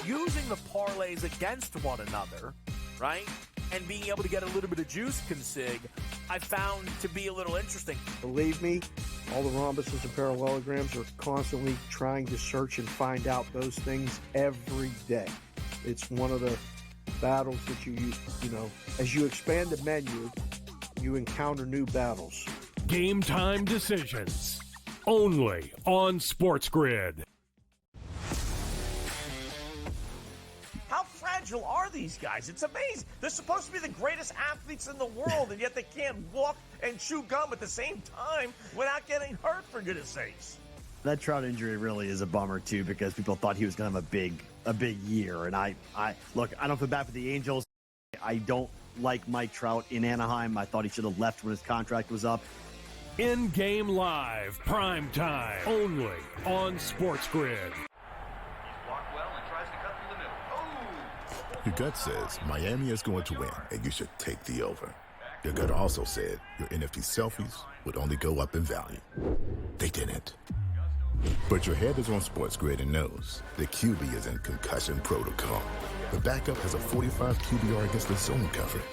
using the parlays against one another, right? And being able to get a little bit of juice consig, I found to be a little interesting. Believe me, all the rhombuses and parallelograms are constantly trying to search and find out those things every day. It's one of the battles that you know, as you expand the menu, you encounter new battles. Game time decisions, only on SportsGrid. How fragile are these guys? It's amazing. They're supposed to be the greatest athletes in the world, and yet they can't walk and chew gum at the same time without getting hurt, for goodness sakes. That Trout injury really is a bummer, too, because people thought he was going to have a big year. And I look, I don't feel bad for the Angels. I don't like Mike Trout in Anaheim. I thought he should have left when his contract was up. In-game live, prime time, only on SportsGrid. Your gut says Miami is going to win, and you should take the over. Your gut also said your NFT selfies would only go up in value. They didn't. But your head is on SportsGrid and knows the QB is in concussion protocol. The backup has a 45 QBR against the zone coverage.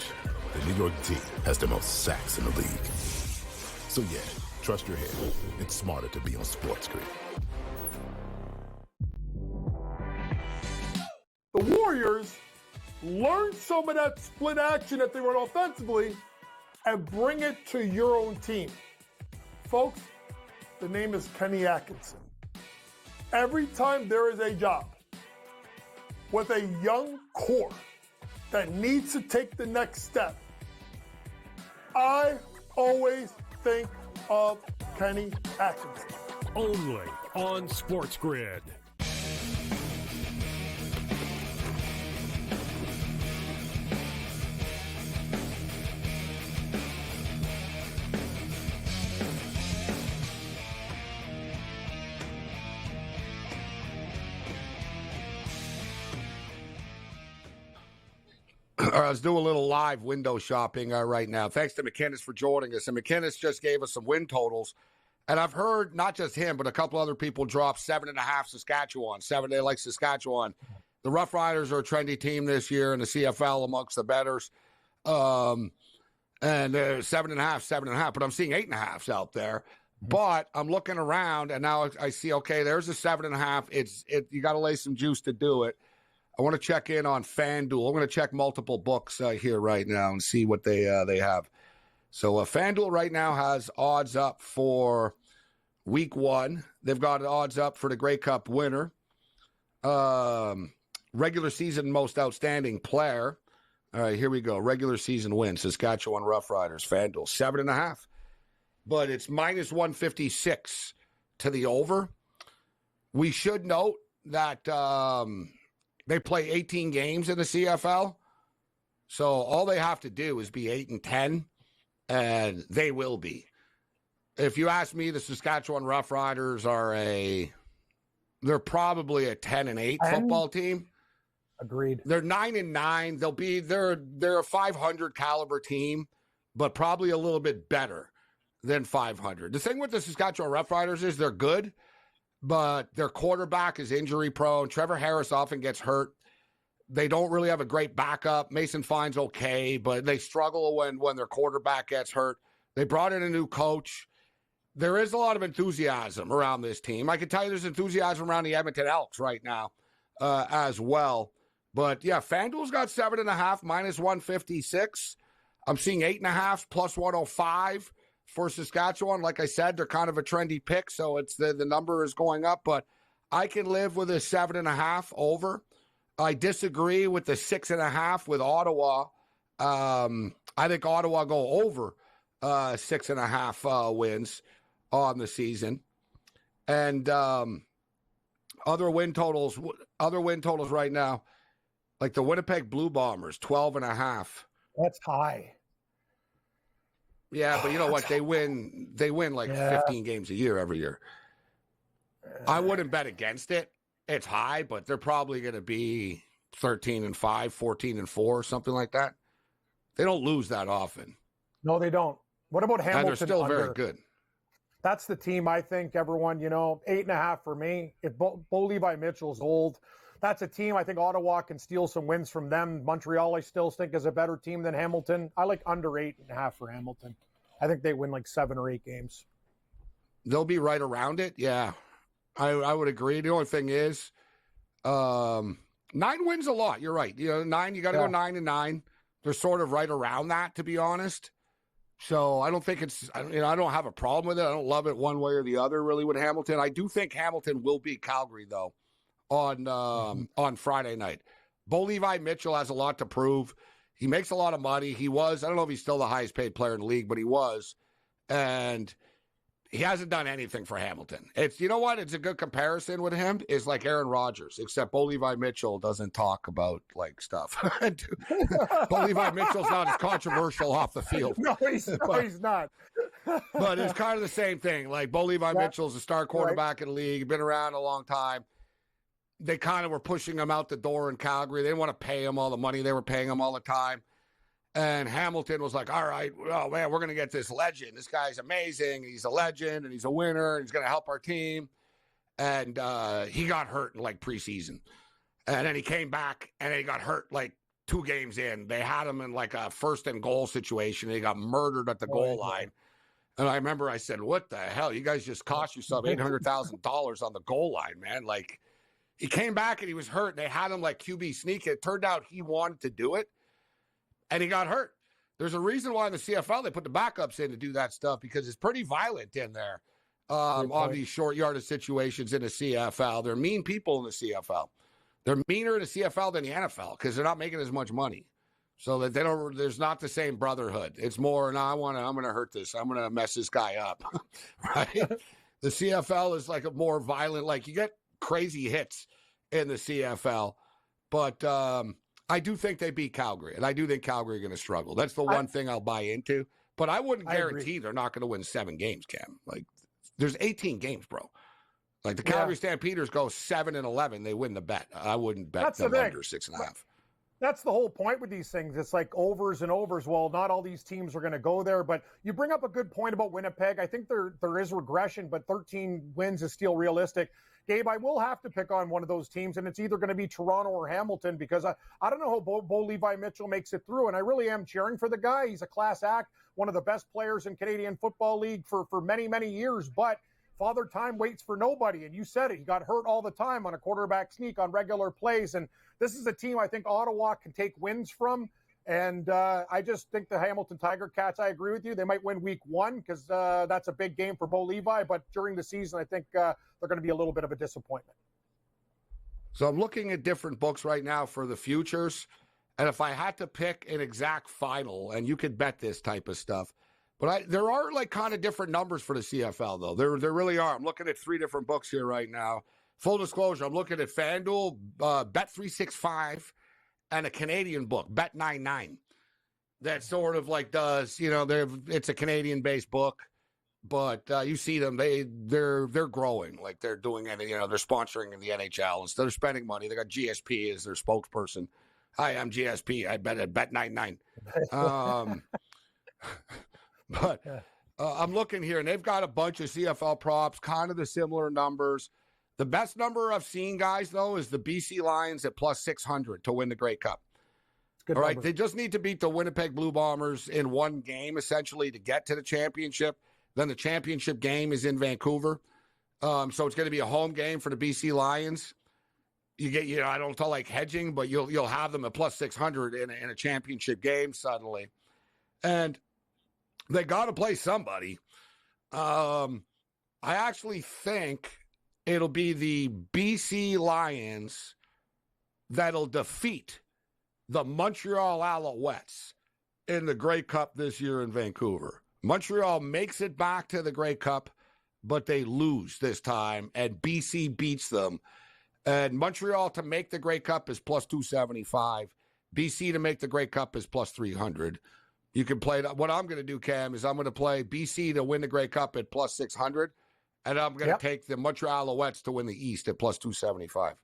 The New York D has the most sacks in the league. So yeah, trust your head. It's smarter to be on SportsGrid. The Warriors learn some of that split action that they run offensively and bring it to your own team. Folks, the name is Kenny Atkinson. Every time there is a job with a young core that needs to take the next step, I always think of Kenny Atkinson. Only on SportsGrid. All right, let's do a little live window shopping right now. Thanks to McKinnis for joining us. And McKinnis just gave us some win totals. And I've heard not just him, but a couple other people drop 7.5 Saskatchewan. They like Saskatchewan. The Rough Riders are a trendy team this year in the CFL amongst the bettors. And 7.5. But I'm seeing 8.5s out there. But I'm looking around, and now I see, okay, there's a 7.5. You got to lay some juice to do it. I want to check in on FanDuel. I'm going to check multiple books here right now and see what they have. So FanDuel right now has odds up for Week 1. They've got odds up for the Grey Cup winner, regular season most outstanding player. All right, here we go. Regular season win, Saskatchewan Roughriders, FanDuel, 7.5. But it's minus 156 to the over. We should note that they play 18 games in the CFL. So all they have to do is be 8-10, and they will be. If you ask me, the Saskatchewan Roughriders they're probably a 10-8 football team. Agreed. They're 9-9. They're a 500 caliber team, but probably a little bit better than 500. The thing with the Saskatchewan Roughriders is they're good, but their quarterback is injury prone. Trevor Harris often gets hurt. They don't really have a great backup. Mason Fine's okay, but they struggle when their quarterback gets hurt. They brought in a new coach. There is a lot of enthusiasm around this team. I can tell you there's enthusiasm around the Edmonton Elks right now as well. But, yeah, FanDuel's got 7.5, minus 156. I'm seeing 8.5, plus 105 for Saskatchewan. Like I said, they're kind of a trendy pick, so it's the number is going up. But I can live with a 7.5 over. I disagree with the 6.5 with Ottawa. I think Ottawa go over 6.5 wins on the season. And other win totals right now, like the Winnipeg Blue Bombers, 12.5. That's high. Yeah, but you know what? They win like 15 games a year every year. I wouldn't bet against it. It's high, but they're probably going to be 13-5, 14-4, something like that. They don't lose that often. No, they don't. What about Hamilton? And they're still under? very good. That's the team, I think, everyone, 8.5 for me. If Bo Levi Mitchell's old, that's a team. I think Ottawa can steal some wins from them. Montreal, I still think, is a better team than Hamilton. I like under 8.5 for Hamilton. I think they win like 7 or 8 games. They'll be right around it. Yeah, I would agree. The only thing is, 9 wins a lot. You're right. 9. You got to go 9-9. They're sort of right around that, to be honest. So I don't think it's. I don't have a problem with it. I don't love it one way or the other, really, with Hamilton. I do think Hamilton will beat Calgary though on Friday night. Bo Levi Mitchell has a lot to prove. He makes a lot of money. He was. I don't know if he's still the highest paid player in the league, but he was, and he hasn't done anything for Hamilton. It's, you know what? It's a good comparison with him. Is like Aaron Rodgers, except Bo Levi Mitchell doesn't talk about like stuff. Bo Levi Mitchell's not as controversial off the field. No, he's not. But it's kind of the same thing. Like Bo Levi Mitchell's a star quarterback in the league, been around a long time. They kind of were pushing him out the door in Calgary. They didn't want to pay him all the money they were paying him all the time. And Hamilton was like, all right, oh, man, we're going to get this legend. This guy's amazing. He's a legend, and he's a winner, and he's going to help our team. And he got hurt in, like, preseason. And then he came back, and then he got hurt, like, 2 games in. They had him in, like, a first-and-goal situation. And he got murdered at the goal line. And I remember I said, what the hell? You guys just cost yourself $800,000 on the goal line, man. Like, he came back, and he was hurt. They had him, like, QB sneak. It turned out he wanted to do it. And he got hurt. There's a reason why in the CFL they put the backups in to do that stuff, because it's pretty violent in there on these short yardage situations in the CFL. They're mean people in the CFL. They're meaner in the CFL than the NFL because they're not making as much money. So that they don't. There's not the same brotherhood. It's more, no, I'm going to hurt this. I'm going to mess this guy up. Right? The CFL is like a more violent. Like you get crazy hits in the CFL, but. I do think they beat Calgary, and I do think Calgary are going to struggle. That's the one thing I'll buy into. But I wouldn't guarantee they're not going to win 7 games, Cam. Like, there's 18 games, bro. Like, the Calgary Stampeders go 7-11, they win the bet. I wouldn't bet them under 6.5. That's the whole point with these things. It's like overs and overs. Well, not all these teams are going to go there, but you bring up a good point about Winnipeg. I think there is regression, but 13 wins is still realistic. Gabe, I will have to pick on one of those teams, and it's either going to be Toronto or Hamilton, because I don't know how Bo Levi Mitchell makes it through, and I really am cheering for the guy. He's a class act, one of the best players in Canadian Football League for many, many years, but Father Time waits for nobody, and you said it. He got hurt all the time on a quarterback sneak on regular plays, and this is a team I think Ottawa can take wins from. And I just think the Hamilton Tiger Cats, I agree with you. They might win week 1 because that's a big game for Bo Levi. But during the season, I think they're going to be a little bit of a disappointment. So I'm looking at different books right now for the futures. And if I had to pick an exact final, and you could bet this type of stuff, but there are like kind of different numbers for the CFL, though. There really are. I'm looking at 3 different books here right now. Full disclosure, I'm looking at FanDuel, Bet365, and a Canadian book, Bet99, that sort of like does, it's a Canadian-based book, but you see them, they're growing, like they're doing, they're sponsoring in the NHL, and so they're spending money. They got GSP as their spokesperson. Hi, I'm GSP. I bet at Bet99. But I'm looking here, and they've got a bunch of CFL props, kind of the similar numbers. The best number I've seen, guys, though, is the BC Lions at plus 600 to win the Grey Cup. All right, they just need to beat the Winnipeg Blue Bombers in 1 game, essentially, to get to the championship. Then the championship game is in Vancouver. So it's going to be a home game for the BC Lions. You get, I don't like hedging, but you'll have them at plus 600 in a championship game suddenly. And they got to play somebody. I actually think it'll be the BC Lions that'll defeat the Montreal Alouettes in the Grey Cup this year in Vancouver. Montreal makes it back to the Grey Cup, but they lose this time, and BC beats them. And Montreal to make the Grey Cup is plus 275. BC to make the Grey Cup is plus 300. You can play that. What I'm going to do, Cam, is I'm going to play BC to win the Grey Cup at plus 600. And I'm going to take the Montreal Alouettes to win the East at plus 275.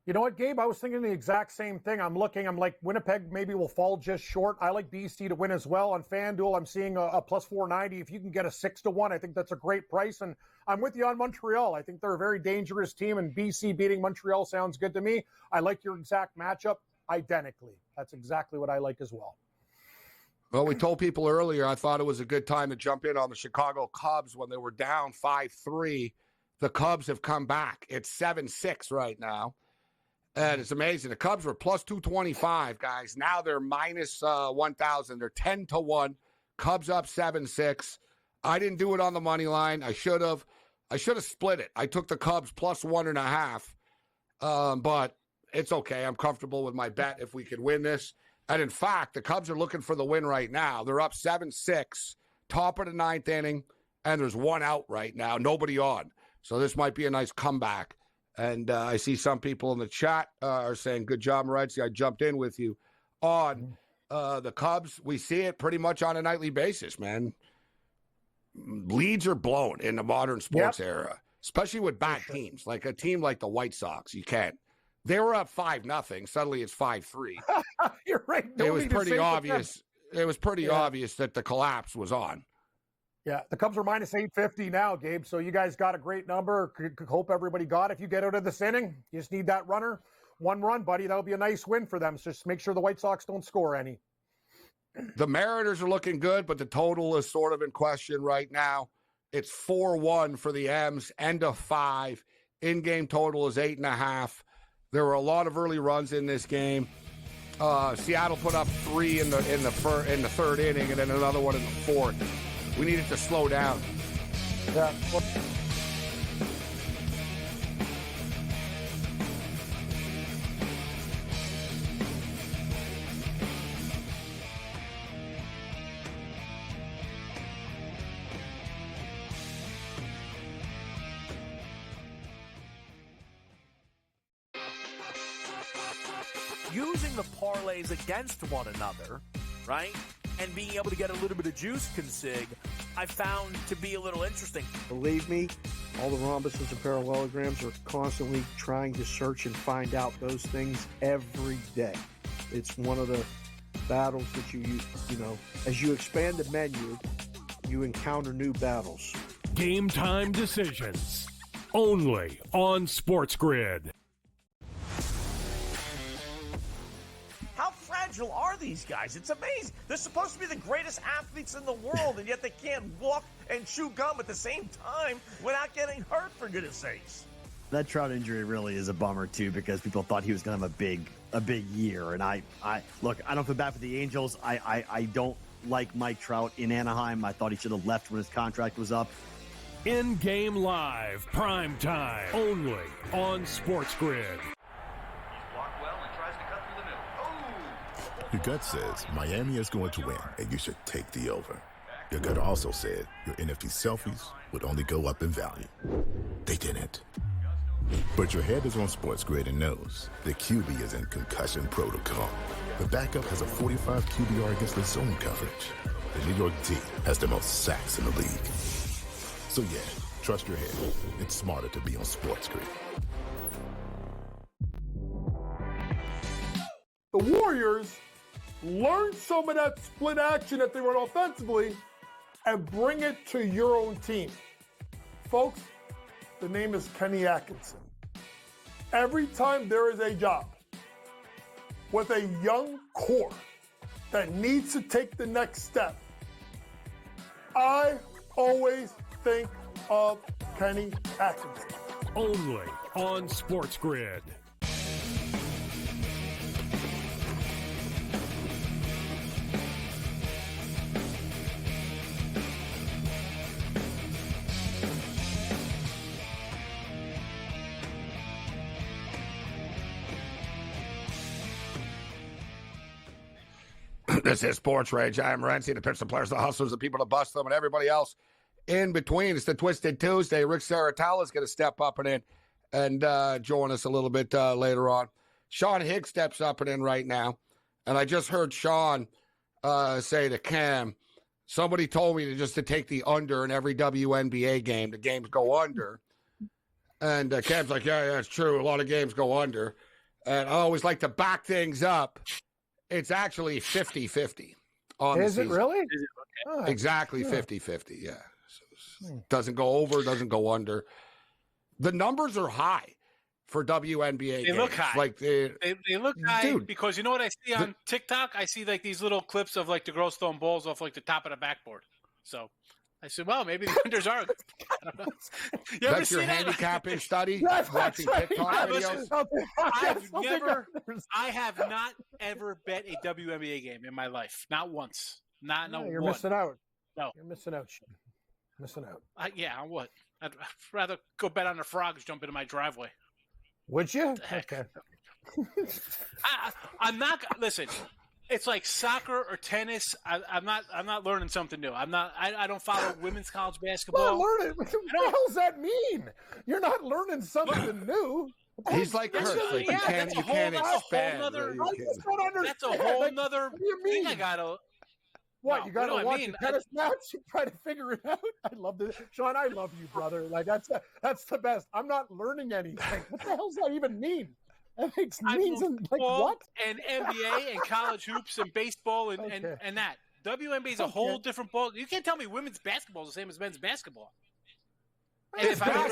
You know what, Gabe? I was thinking the exact same thing. I'm like, Winnipeg maybe will fall just short. I like BC to win as well. On FanDuel, I'm seeing a plus 490. If you can get a 6-1, I think that's a great price. And I'm with you on Montreal. I think they're a very dangerous team, and BC beating Montreal sounds good to me. I like your exact matchup identically. That's exactly what I like as well. Well, we told people earlier, I thought it was a good time to jump in on the Chicago Cubs when they were down 5-3. The Cubs have come back. It's 7-6 right now. And it's amazing. The Cubs were plus 225, guys. Now they're minus 1,000. They're 10-1. Cubs up 7-6. I didn't do it on the money line. I should have split it. I took the Cubs plus 1.5. But it's okay. I'm comfortable with my bet if we could win this. And in fact, the Cubs are looking for the win right now. They're up 7-6, top of the ninth inning, and there's one out right now, nobody on. So this might be a nice comeback. And I see some people in the chat are saying, good job, Morency. I jumped in with you on the Cubs. We see it pretty much on a nightly basis, man. Leads are blown in the modern sports era, especially with bad teams. Like a team like the White Sox, you can't. They were up 5-0. Suddenly it's 5-3. You're right. It was pretty obvious. It was pretty obvious that the collapse was on. Yeah, the Cubs are minus 850 now, Gabe. So you guys got a great number. Hope everybody got it. If you get out of this inning, you just need that runner. One run, buddy. That'll be a nice win for them. So just make sure the White Sox don't score any. The Mariners are looking good, but the total is sort of in question right now. It's 4-1 for the M's, end of 5. In-game total is 8.5. There were a lot of early runs in this game. Seattle put up 3 in the third inning, and then another one in the fourth. We needed to slow down. Yeah. Using the parlays against one another, right? And being able to get a little bit of juice consig, I found to be a little interesting. Believe me, all the rhombuses and parallelograms are constantly trying to search and find out those things every day. It's one of the battles that you know, as you expand the menu, you encounter new battles. Game time decisions. Only on SportsGrid. How fragile are these guys? It's amazing. They're supposed to be the greatest athletes in the world, and yet they can't walk and chew gum at the same time without getting hurt, for goodness sakes. That Trout injury really is a bummer, too, because people thought he was going to have a big year. And I look, I don't feel bad for the Angels. I don't like Mike Trout in Anaheim. I thought he should have left when his contract was up. In-game live, prime time, only on SportsGrid. Your gut says Miami is going to win, and you should take the over. Your gut also said your NFT selfies would only go up in value. They didn't. But your head is on SportsGrid and knows the QB is in concussion protocol. The backup has a 45 QBR against the zone coverage. The New York D has the most sacks in the league. So yeah, trust your head. It's smarter to be on SportsGrid. The Warriors learn some of that split action that they run offensively and bring it to your own team. Folks, the name is Kenny Atkinson. Every time there is a job with a young core that needs to take the next step, I always think of Kenny Atkinson. Only on SportsGrid. This is SportsRage. I am Morency, the pitch, the players, the hustlers, the people to bust them, and everybody else in between. It's the Twisted Tuesday. Rick Saratella is going to step up and in and join us a little bit later on. Sean Higgs steps up and in right now. And I just heard Sean say to Cam, somebody told me to take the under in every WNBA game. The games go under. And Cam's like, yeah, it's true. A lot of games go under. and I always like to back things up. It's actually 50-50 on the Is it season. really? Oh, exactly 50-50, yeah. So doesn't go over, doesn't go under. The numbers are high for WNBA They games. look high. Like they look high, dude, because you know what I see on TikTok? I see like these little clips of like the girls throwing balls off like the top of the backboard. So I said, well, maybe the unders are. I don't know. You ever that's your see that? handicapping study? That's Watching right. TikTok videos? I have not ever bet a WNBA game in my life. Not once. Not no You're one. missing out. No. You're missing out, Sean. Missing out. On what? I'd rather go bet on the frogs jump into my driveway. Would you? Heck. Okay. I'm not. Listen, it's like soccer or tennis. I'm not learning something new. I don't follow women's college basketball. Not learning. What the hell does that mean? You're not learning something new. He's like That's Chris. Like you can't expand. That's a whole nother What do you mean? thing I gotta. What, No, you got what do to I watch mean? a tennis match and try to figure it out? I love this. Sean, I love you, brother. Like, that's the best. I'm not learning anything. What the hell does that even mean? That means like what? And NBA and college hoops and baseball and that. WNBA is a whole different ball. You can't tell me women's basketball is the same as men's basketball. And if I don't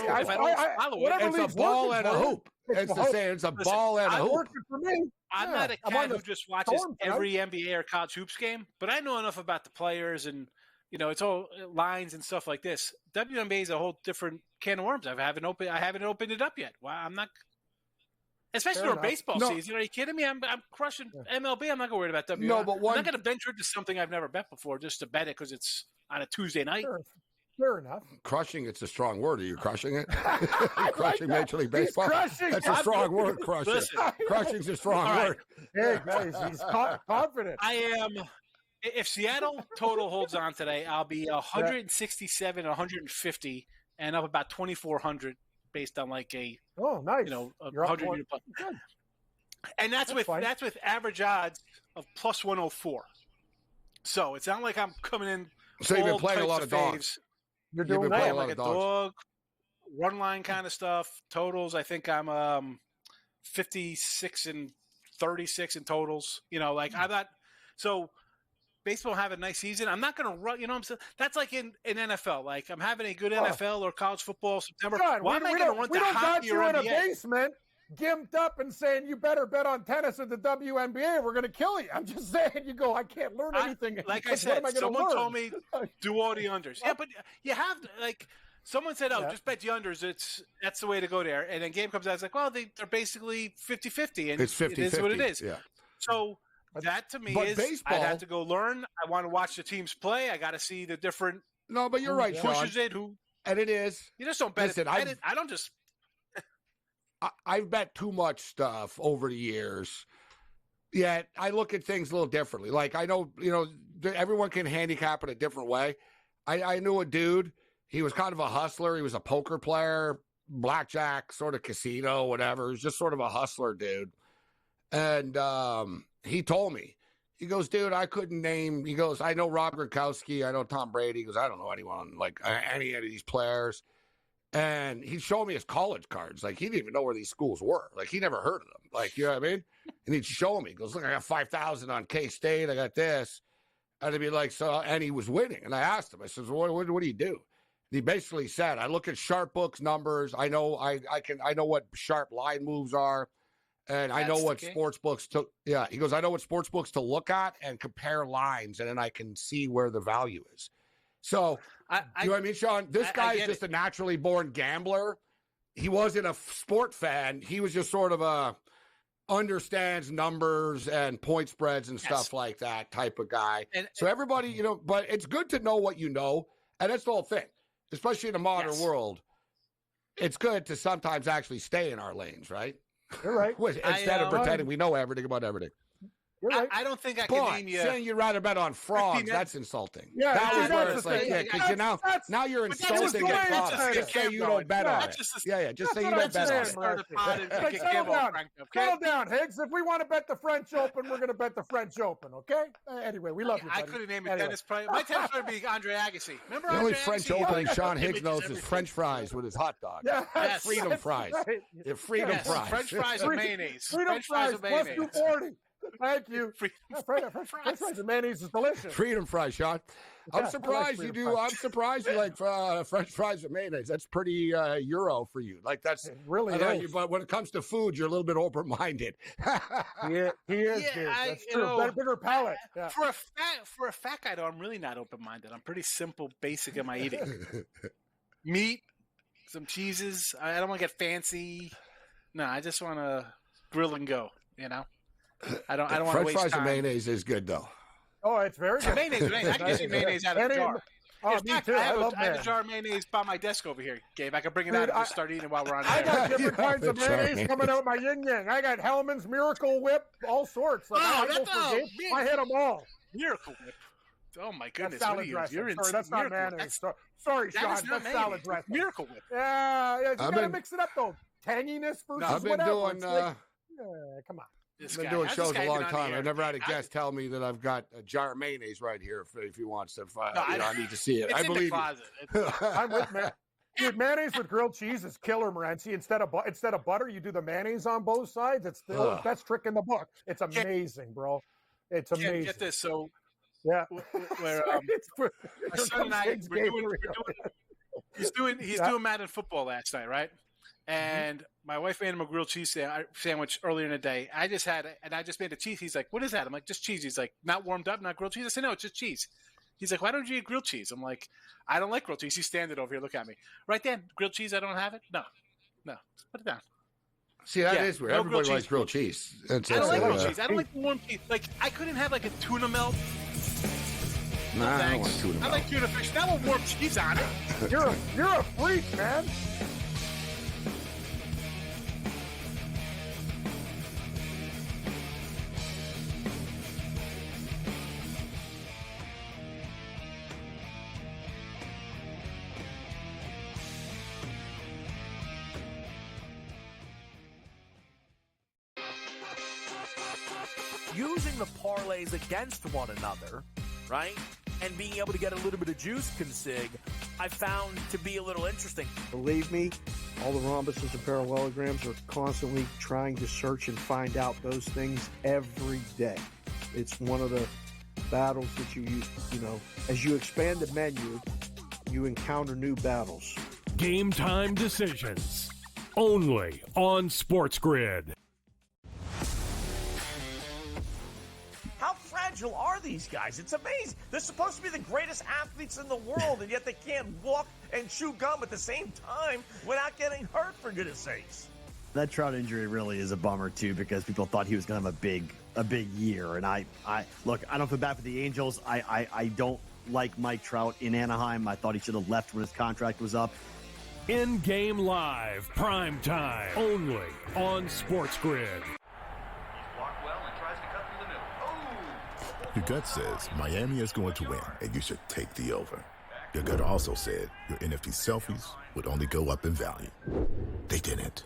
follow it, it's a ball and a hoop. It's the same. It's a ball and a hoop. Working for me. I'm not a cat who just watches every NBA or college hoops game, but I know enough about the players and, it's all lines and stuff like this. WNBA is a whole different can of worms. I haven't opened it up yet. Well, I'm not, especially during baseball season. Are you kidding me? I'm crushing MLB. I'm not going to worry about WNBA. No, but I'm not going to venture into something I've never bet before just to bet it because it's on a Tuesday night. Fair enough. Crushing, it's a strong word. Are you crushing it? You're crushing Major League Baseball? That's a strong word, crushing. Listen. Crushing's a strong word. Hey, guys, he's confident. I am. If Seattle total holds on today, I'll be 167, 150, and up about 2,400 based on like a nice. A You're 100 unit plus. Good. And that's with average odds of plus 104. So it's not like I'm coming in. So you've been playing a lot of dogs. You're doing like a dog, run line kind of stuff. Totals, I think I'm 56 and 36 in totals. I'm not. So baseball have a nice season. I'm not going to run. I'm saying that's like in NFL. Like I'm having a good NFL or college football September. God, Why am I going to run we to don't got hockey you or in a NBA? basement, gimped up and saying you better bet on tennis or the WNBA. We're going to kill you. I'm just saying. You go. I can't learn anything. Like I said, someone told me do all the unders. Yeah, but you have to, like someone said, just bet the unders. That's the way to go there. And then game comes out. It's like, well, they're basically 50-50, and it's 50-50. It is what it is. Yeah. So that to me is baseball, I have to go learn. I want to watch the teams play. I got to see the different. No, but you're right, Sean. Pushes it. And it is. You just don't bet Listen, it. I don't just. I've bet too much stuff over the years, yet I look at things a little differently. Like I know, everyone can handicap it a different way. I knew a dude, he was kind of a hustler. He was a poker player, blackjack, sort of casino, whatever. He was just sort of a hustler dude. And he told me, he goes, dude, I couldn't name, he goes, I know Rob Gronkowski, I know Tom Brady. He goes, I don't know anyone, like any of these players. And he showed me his college cards. Like, he didn't even know where these schools were. Like, he never heard of them. Like, you know what I mean? And he'd show me. He goes, look, I got 5,000 on K-State. I got this. And he'd be like, so, and he was winning. And I asked him, I said, what do you do? And he basically said, I look at sharp books numbers. I know I know what sharp line moves are. And I know what sports books to, he goes, I know what sports books to look at and compare lines. And then I can see where the value is. So, you know what I mean, Sean? This guy is just a naturally born gambler. He wasn't a sport fan. He was just sort of understands numbers and point spreads and stuff like that type of guy. So everybody, but it's good to know what you know. And that's the whole thing, especially in the modern world. It's good to sometimes actually stay in our lanes, right? You're right. Instead of pretending we know everything about everything. You're right. I don't think I can But name you. saying you'd rather bet on frogs, 15 that's insulting. Yeah, that was that's where the it's like, thing. yeah, because you now you're but that's just insulting the a way it's product. just Just say you going. don't bet on That's it. just the- Yeah, just say you what don't I'm bet on saying, it. Start a pot and Like, get settle Gabriel down. cranked up, okay? Settle down, Higgs. If we want to bet the French Open, we're going to bet the French Open, okay? Anyway, we love you, I buddy. couldn't name a Anyway. tennis player. My tennis player would be Andre Agassi. Remember The only Andre French Agassi? opening Sean Higgs Images, knows is everything. French fries with his hot dog. Yeah, Yes. Freedom that's fries. right. Yeah, freedom Yes, fries. French fries and mayonnaise. Freedom French fries and plus mayonnaise. 240. Thank you. Freedom French fries and mayonnaise is delicious. Freedom fries, Sean. Yeah, I I'm like surprised you freedom do. fries. I'm surprised you like French fries and mayonnaise. That's pretty Euro for you. Like that's It really I know is. you, but when it comes to food, you're a little bit open-minded. He is, Yeah, dude. That's you true. know, Bigger palate. Yeah. For a fat guy, though, I'm really not open-minded. I'm pretty simple, basic in my eating. Meat, some cheeses. I don't want to get fancy. No, I just want to grill and go. You know, I don't want to French waste fries time. and mayonnaise is good though. Oh, it's very good. Mayonnaise. I can just eat mayonnaise out of a jar. Oh, In me fact, too. I I have love a mayonnaise. jar of mayonnaise by my desk over here, Gabe. I can bring it Dude, out and just start eating it while we're on I air. got You different have kinds of a jar of mayonnaise coming out my yin yang. I got Hellman's Miracle Whip, all sorts. Like, I that's go for Gabe. I hit them all. Miracle Whip. Oh my That's goodness! salad What are you? dressing. You're Sorry, that's not Miracle Whip. mayonnaise. Sorry, That Sean. is not That's salad mayonnaise. dressing. Miracle Whip. Yeah, you I've gotta been- mix it up though. Tanginess versus I've been whatever. doing. It's like, yeah, come on. This I've been guy. doing How's shows this guy a long even on the time. air? I've never had a guest tell me that I've got a jar of mayonnaise right here if he wants to. No, I need to see it. It's I in the believe closet. you. I'm with man. Dude, mayonnaise with grilled cheese is killer, Morency. Instead of butter, you do the mayonnaise on both sides. It's the best trick in the book. It's amazing, bro. It's amazing. Get this. So Yeah. where my son and I he's doing Madden football last night, right? And my wife made him a grilled cheese sandwich earlier in the day. I just made a cheese. He's like, "What is that?" I'm like, "Just cheese." He's like, "Not warmed up, not grilled cheese." I said, "No, it's just cheese." He's like, "Why don't you eat grilled cheese?" I'm like, "I don't like grilled cheese." He's standing over here. Look at me. Right then, grilled cheese. I don't have it. No. Just put it down. See, that is weird. no Everybody grilled likes cheese. grilled cheese. I don't like grilled cheese. I don't like warm cheese. Like I couldn't have like a tuna melt. Nah, I don't Thanks. want tuna I melt. like tuna fish. That with warm cheese on it. You're a freak, man. Using the parlays against one another, right? And being able to get a little bit of juice consig, I found to be a little interesting. Believe me, all the rhombuses and parallelograms are constantly trying to search and find out those things every day. It's one of the battles that you know, as you expand the menu, you encounter new battles. Game time decisions. Only on SportsGrid. How fragile are these guys? It's amazing. They're supposed to be the greatest athletes in the world, and yet they can't walk and chew gum at the same time without getting hurt, for goodness sakes. That Trout injury really is a bummer too, because people thought he was going to have a big year. And I look, I don't feel bad for the Angels. I don't like Mike Trout in Anaheim. I thought he should have left when his contract was up. In-game live, prime time, only on SportsGrid. Your gut says Miami is going to win, and you should take the over. Your gut also said your NFT selfies would only go up in value. They didn't.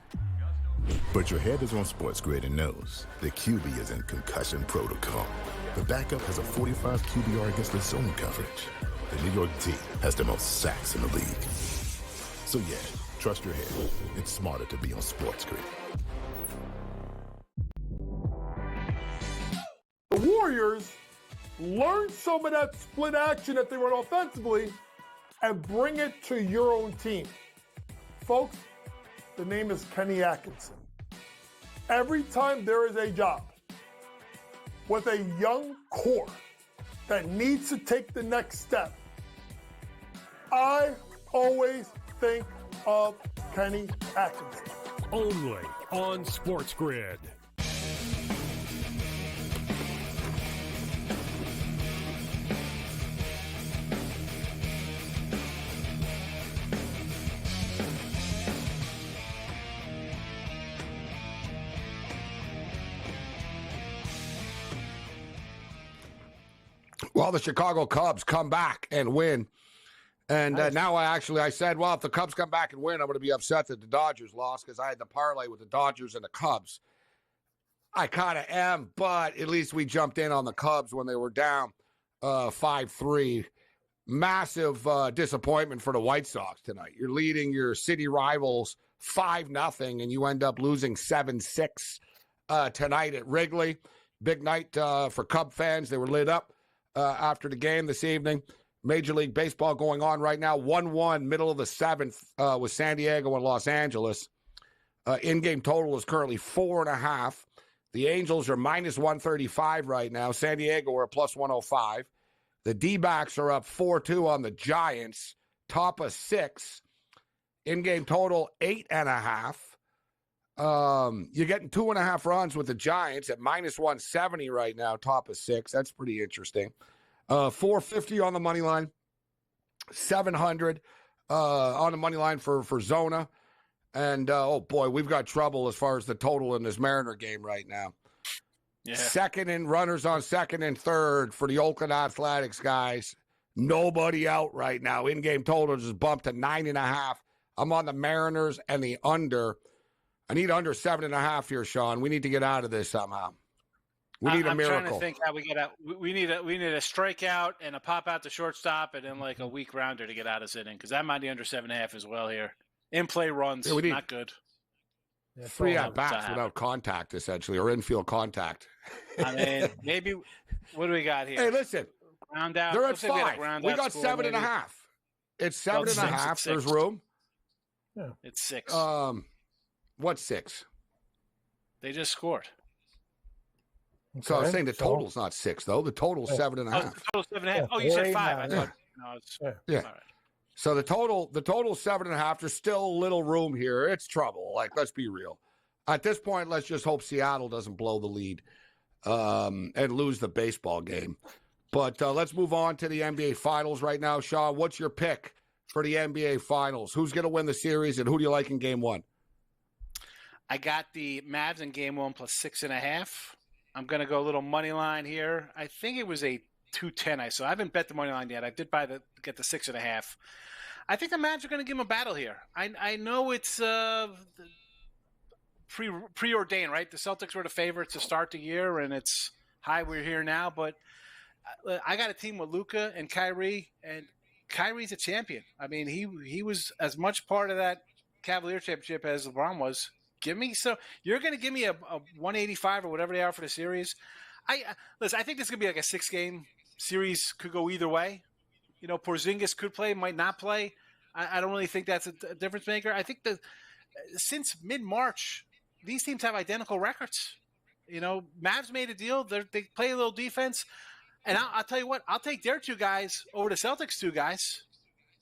But your head is on SportsGrid and knows the QB is in concussion protocol. The backup has a 45 QBR against the zone coverage. The New York team has the most sacks in the league. So yeah, trust your head. It's smarter to be on SportsGrid. The Warriors learn some of that split action that they run offensively and bring it to your own team. Folks, the name is Kenny Atkinson. Every time there is a job with a young core that needs to take the next step, I always think of Kenny Atkinson. Only on SportsGrid. Well, the Chicago Cubs come back and win. And Nice. now I said, well, if the Cubs come back and win, I'm going to be upset that the Dodgers lost because I had the parlay with the Dodgers and the Cubs. I kind of am, but at least we jumped in on the Cubs when they were down 5-3. Massive disappointment for the White Sox tonight. You're leading your city rivals 5-0, and you end up losing 7-6 tonight at Wrigley. Big night for Cub fans. They were lit up after the game this evening. Major League Baseball going on right now. 1-1, middle of the seventh with San Diego and Los Angeles. In-game total is currently 4.5. The Angels are minus 135 right now. San Diego are plus 105. The D-backs are up 4-2 on the Giants, top of 6. In-game total 8.5. You're getting 2.5 runs with the Giants at minus 170 right now, top of 6. That's pretty interesting. 450 on the money line, 700 on the money line for Zona. And, oh, boy, we've got trouble as far as the total in this Mariner game right now. Yeah. Second and runners on second and third for the Oakland Athletics, guys. Nobody out right now. In-game total just bumped to 9.5. I'm on the Mariners and the under. I need under 7.5 here, Sean. We need to get out of this somehow. We need a miracle. I'm trying to think how we get out. We need a strikeout and a pop out to shortstop and then like a weak rounder to get out of this inning because that might be under 7.5 as well here. In-play runs, not good. Yeah, 3 at-bats without contact, essentially, or infield contact. I mean, maybe – what do we got here? Hey, listen. Round out. They're at 5. We got 7.5. It's 7.5. There's room. Yeah. It's 6. What's 6? They just scored. Okay. So I was saying the total's not 6, though. The total's 7.5. Oh, the total's 7.5. Oh, you said 5. I thought – no, it's yeah. All right. So the total's 7.5. There's still a little room here. It's trouble. Like, let's be real. At this point, let's just hope Seattle doesn't blow the lead and lose the baseball game. But let's move on to the NBA Finals right now. Sean, what's your pick for the NBA Finals? Who's going to win the series, and who do you like in Game 1? I got the Mavs in Game 1 plus 6.5. I'm going to go a little money line here. I think it was a 210 I haven't bet the money line yet. I did get the 6.5. I think the Mavs are going to give them a battle here. I know it's preordained, right? The Celtics were the favorites to start the year, and it's we're here now. But I got a team with Luka and Kyrie, and Kyrie's a champion. I mean, he was as much part of that Cavalier championship as LeBron was. You're going to give me a 185 or whatever they are for the series. Listen, I think this is going to be like a 6-game series. Could go either way. You know, Porzingis could play, might not play. I don't really think that's a difference maker. I think that since mid-March, these teams have identical records. You know, Mavs made a deal. They play a little defense. And I'll tell you what, I'll take their 2 guys over the Celtics' 2 guys.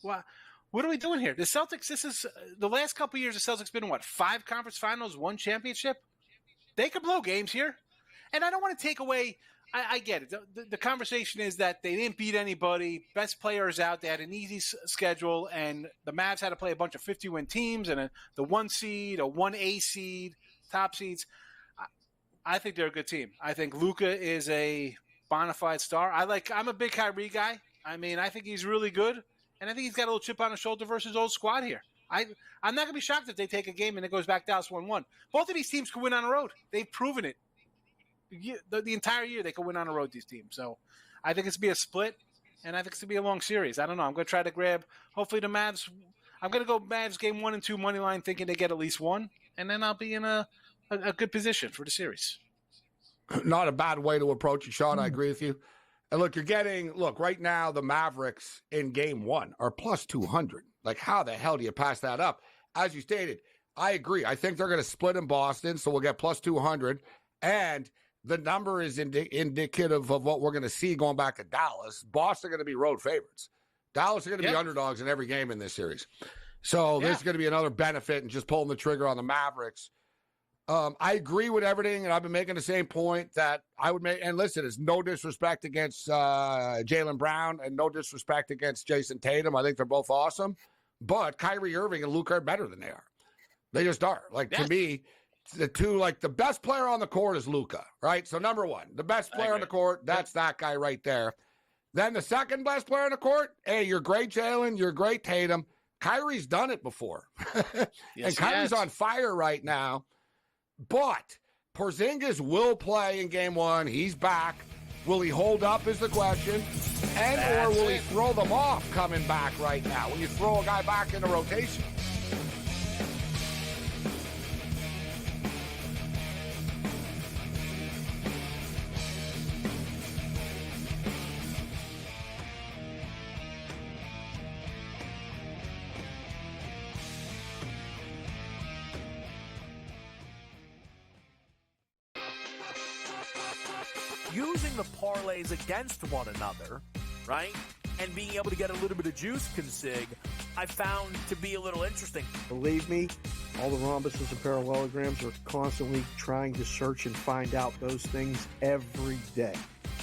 Well, what are we doing here? The Celtics, this is the last couple of years, the Celtics been in 5 conference finals, 1 championship? They could blow games here. And I don't want to take away – I get it. The conversation is that they didn't beat anybody. Best players out. They had an easy schedule, and the Mavs had to play a bunch of 50-win teams and the 1 seed, a 1A seed, top seeds. I think they're a good team. I think Luka is a bona fide star. I'm a big Kyrie guy. I mean, I think he's really good, and I think he's got a little chip on his shoulder versus old squad here. I'm not going to be shocked if they take a game and it goes back Dallas 1-1. Both of these teams can win on the road. They've proven it. The entire year they can win on the road, these teams. So I think it's going to be a split, and I think it's going to be a long series. I don't know. I'm going to try to grab, hopefully, the Mavs. I'm going to go Mavs Game 1 and 2 money line thinking they get at least 1, and then I'll be in a good position for the series. Not a bad way to approach it, Sean. I agree with you. And look, right now the Mavericks in Game 1 are plus 200. Like, how the hell do you pass that up? As you stated, I agree. I think they're going to split in Boston, so we'll get plus 200. And the number is indicative of what we're going to see going back to Dallas. Boston are going to be road favorites. Dallas are going to be underdogs in every game in this series. So there's going to be another benefit in just pulling the trigger on the Mavericks. I agree with everything, and I've been making the same point that I would make. And listen, it's no disrespect against Jaylen Brown and no disrespect against Jason Tatum. I think they're both awesome. But Kyrie Irving and Luka are better than they are. They just are. To me, the two, the best player on the court is Luka, right? So number one, the best player on the court, that's that guy right there. Then the second best player on the court, hey, you're great, Jalen. You're great, Tatum. Kyrie's done it before. Yes, and Kyrie's on fire right now. But Porzingis will play in game one. He's back. Will he hold up is the question. Or will he throw them off coming back right now when you throw a guy back in the rotation? Using the parlays against one another, right? And being able to get a little bit of juice consig, I found to be a little interesting. Believe me, all the rhombuses and parallelograms are constantly trying to search and find out those things every day.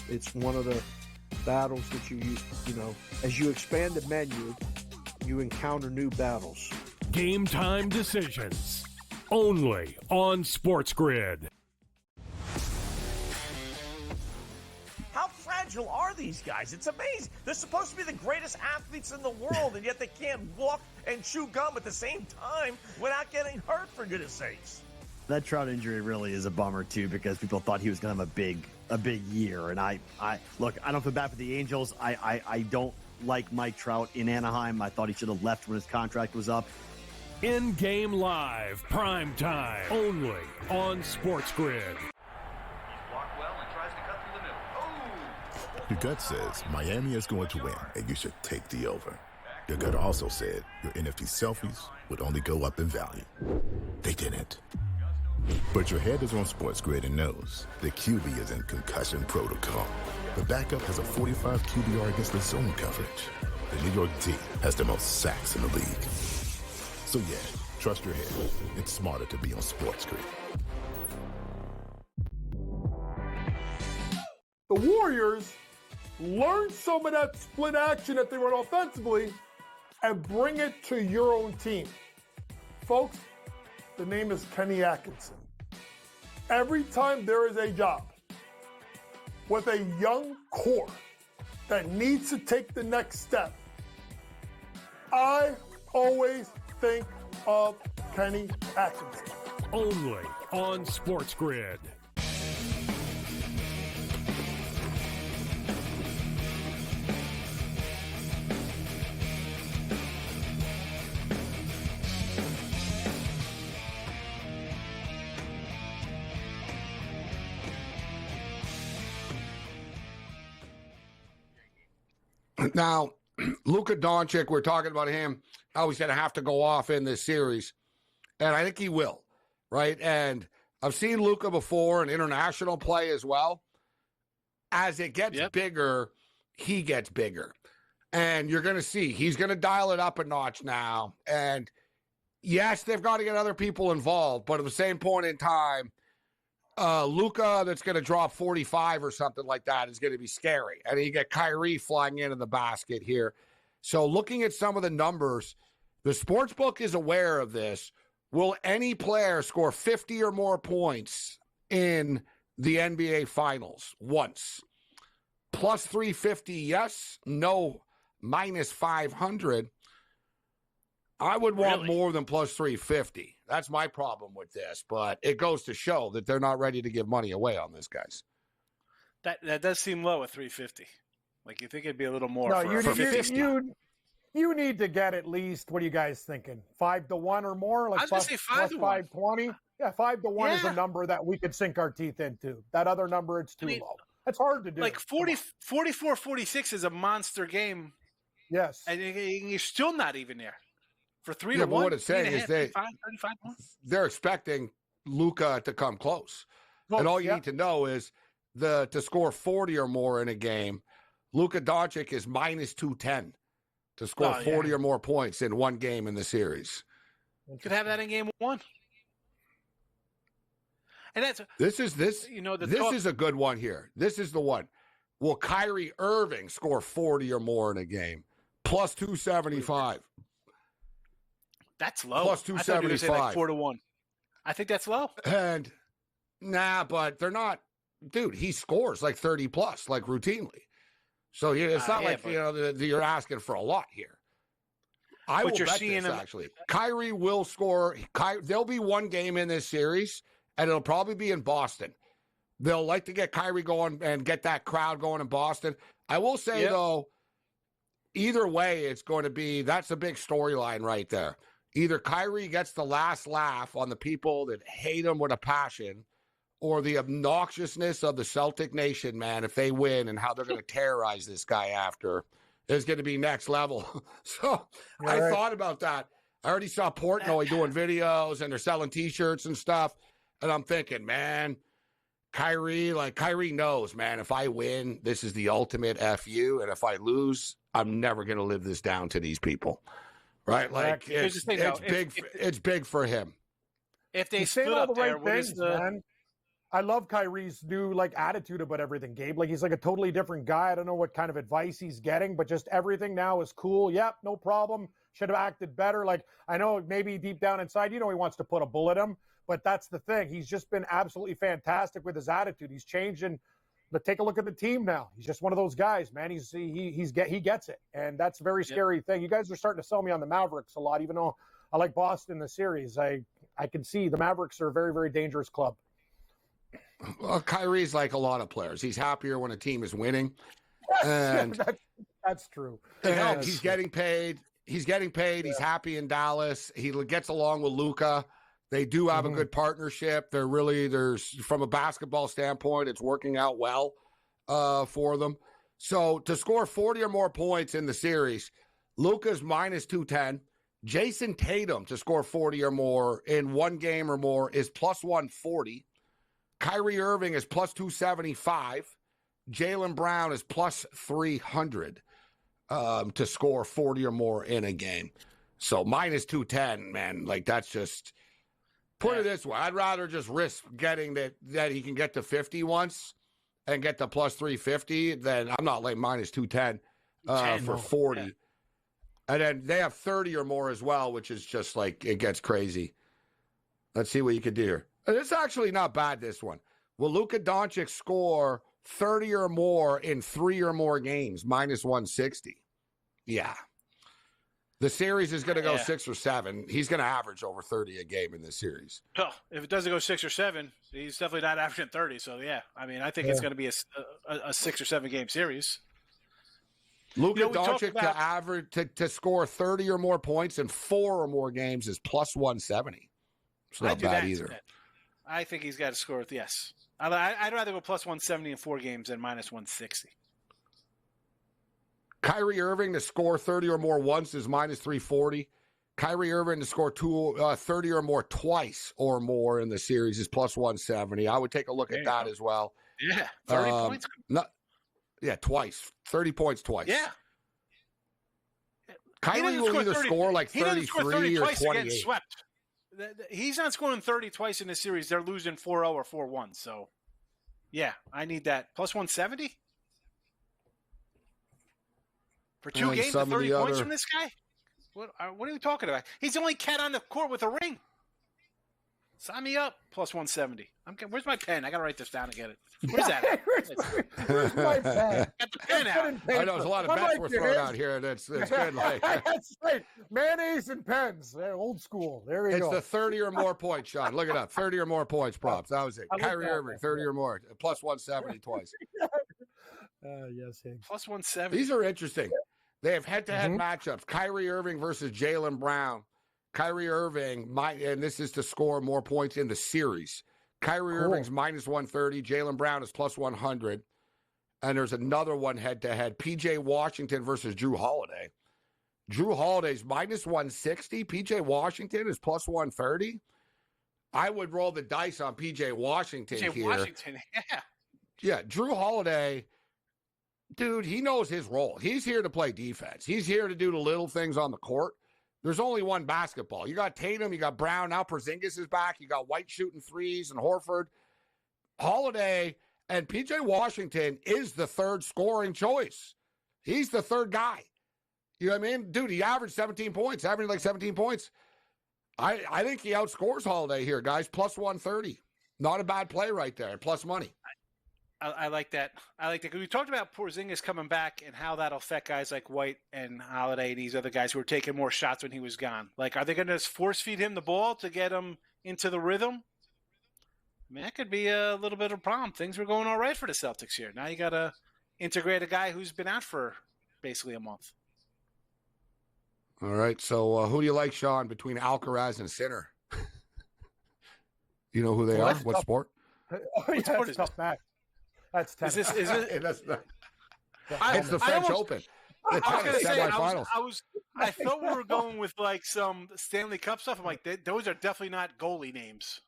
It's one of the battles that you know, as you expand the menu, you encounter new battles. Game time decisions. Only on SportsGrid. How fragile are these guys? It's amazing. They're supposed to be the greatest athletes in the world, and yet they can't walk and chew gum at the same time without getting hurt, for goodness sakes. That Trout injury really is a bummer too, because people thought he was going to have a big year. And I look, I don't feel bad for the Angels. I don't like Mike Trout in Anaheim. I thought he should have left when his contract was up. In-game live, prime time, only on SportsGrid. Your gut says Miami is going to win, and you should take the over. Your gut also said your NFT selfies would only go up in value. They didn't. But your head is on SportsGrid and knows the QB is in concussion protocol. The backup has a 45 QBR against the zone coverage. The New York team has the most sacks in the league. So yeah, trust your head. It's smarter to be on SportsGrid. The Warriors learn some of that split action that they run offensively and bring it to your own team. Folks, the name is Kenny Atkinson. Every time there is a job with a young core that needs to take the next step, I always think of Kenny Atkinson. Only on SportsGrid. Now, Luka Doncic, we're talking about him, how he's going to have to go off in this series. And I think he will, right? And I've seen Luka before in international play as well. As it gets bigger, he gets bigger. And you're going to see, he's going to dial it up a notch now. And yes, they've got to get other people involved. But at the same point in time, Luka that's going to drop 45 or something like that is going to be scary. And you get Kyrie flying into the basket here. So looking at some of the numbers, the sportsbook is aware of this. Will any player score 50 or more points in the NBA Finals once? Plus 350, yes. No, minus 500. I would want more than plus 350. That's my problem with this, but it goes to show that they're not ready to give money away on this, guys. That does seem low at 350. Like, you think it'd be a little more. No, for 50. You need to get at least, what are you guys thinking? 5-1 or more? Like I was going to say 5 to 1. 520? Yeah, 5-1 is a number that we could sink our teeth into. That other number, it's too low. That's hard to do. Like 44-46 is a monster game. Yes. And you're still not even there. For 3 to 1. But what it's saying is they're expecting Luka to come close. And all you need to know is to score 40 or more in a game, Luka Doncic is minus 210 to score 40 or more points in one game in the series. Could have that in game one. And this is a good one here. This is the one. Will Kyrie Irving score 40 or more in a game? Plus 275. That's low. Plus 275. Like 4-1. I think that's low. And but they're not. Dude, he scores like 30 plus, like routinely. So it's not but that you're asking for a lot here. I will bet this, actually. Kyrie will score. There'll be one game in this series, and it'll probably be in Boston. They'll like to get Kyrie going and get that crowd going in Boston. I will say, though, either way, it's going to be, that's a big storyline right there. Either Kyrie gets the last laugh on the people that hate him with a passion, or the obnoxiousness of the Celtic Nation, man, if they win, and how they're going to terrorize this guy after, is going to be next level. So I thought about that. I already saw Portnoy doing videos, and they're selling T-shirts and stuff. And I'm thinking, man, Kyrie knows, man, if I win, this is the ultimate FU. And if I lose, I'm never going to live this down to these people. Right? Like, it's big for him. If they split up all the there, right things, man. I love Kyrie's new attitude about everything, Gabe. Like, he's like a totally different guy. I don't know what kind of advice he's getting, but just everything now is cool. Yep, no problem. Should have acted better. Like, I know maybe deep down inside, he wants to put a bullet in him, but that's the thing. He's just been absolutely fantastic with his attitude. He's changing. But take a look at the team now. He's just one of those guys, man. He gets it, and that's a very scary thing. You guys are starting to sell me on the Mavericks a lot, even though I like Boston in the series. I can see the Mavericks are a very, very dangerous club. Well, Kyrie's like a lot of players. He's happier when a team is winning, and that's true. And he's getting paid. He's happy in Dallas. He gets along with Luka. They do have a good partnership. There's from a basketball standpoint, it's working out well for them. So to score 40 or more points in the series, Luka's minus 210. Jason Tatum to score 40 or more in one game or more is plus 140. Kyrie Irving is plus 275. Jaylen Brown is plus 300 to score 40 or more in a game. So minus 210, man, like that's just, put it this way, I'd rather just risk getting that he can get to 50 once and get to plus 350 than I'm not like minus 210 for 40. Yeah. And then they have 30 or more as well, which is just like, it gets crazy. Let's see what you can do here. It's actually not bad, this one. Will Luka Doncic score 30 or more in 3 or more games? Minus 160. Yeah. The series is going to go 6 or 7. He's going to average over 30 a game in this series. Oh, if it doesn't go 6 or 7, he's definitely not averaging 30. So, yeah, I mean, I think it's going to be a 6 or 7 game series. Luka Doncic to score 30 or more points in 4 or more games is plus 170. It's not bad either. I think he's got to score with yes. I'd rather go plus 170 in 4 games than minus 160. Kyrie Irving to score 30 or more once is minus 340. Kyrie Irving to score 30 or more twice or more in the series is plus 170. I would take a look at that as well. Yeah, 30 points. Twice. 30 points twice. Yeah. Kyrie will either score like 33 or 28. Swept. He's not scoring 30 twice in this series. They're losing 4-0 or 4-1. So, yeah, I need that. Plus 170? For 2 games and 30 points from this guy? What are you talking about? He's the only cat on the court with a ring. Sign me up. Plus 170. Where's my pen? I got to write this down and get it. Where's that? Where's my pen? Get the pen out. I know there's a lot of bets we're throwing out here. That's good. Like, that's right. Mayonnaise and pens. Old school. There we go. It's the 30 or more points, Sean. Look it up. 30 or more points props. That was it. Kyrie Irving, 30 or more. Plus 170 twice. Yes, Higgs. Plus 170. These are interesting. They have head-to-head matchups. Kyrie Irving versus Jaylen Brown. Kyrie Irving, and this is to score more points in the series. Kyrie Irving's minus 130. Jaylen Brown is plus 100. And there's another one head-to-head. P.J. Washington versus Drew Holiday. Drew Holiday's minus 160. P.J. Washington is plus 130. I would roll the dice on P.J. Washington here. Washington, yeah. Yeah, Drew Holiday, dude, he knows his role. He's here to play defense. He's here to do the little things on the court. There's only one basketball. You got Tatum, you got Brown, now Porzingis is back. You got White shooting threes and Horford. Holiday and P.J. Washington is the third scoring choice. He's the third guy. You know what I mean? Dude, he averaged 17 points, averaging like 17 points. I think he outscores Holiday here, guys. Plus 130. Not a bad play right there. Plus money. I like that. I like that. We talked about Porzingis coming back and how that'll affect guys like White and Holiday and these other guys who were taking more shots when he was gone. Like, are they going to force feed him the ball to get him into the rhythm? I mean, that could be a little bit of a problem. Things were going all right for the Celtics here. Now you got to integrate a guy who's been out for basically a month. All right. So who do you like, Sean, between Alcaraz and Sinner? You know who they are? What sport? Oh, yeah, that's a tough match. That's tennis. Is it? That's not, it's the French Open. The I was going to say, semifinals. I thought we were going with like some Stanley Cup stuff. I'm like, those are definitely not goalie names.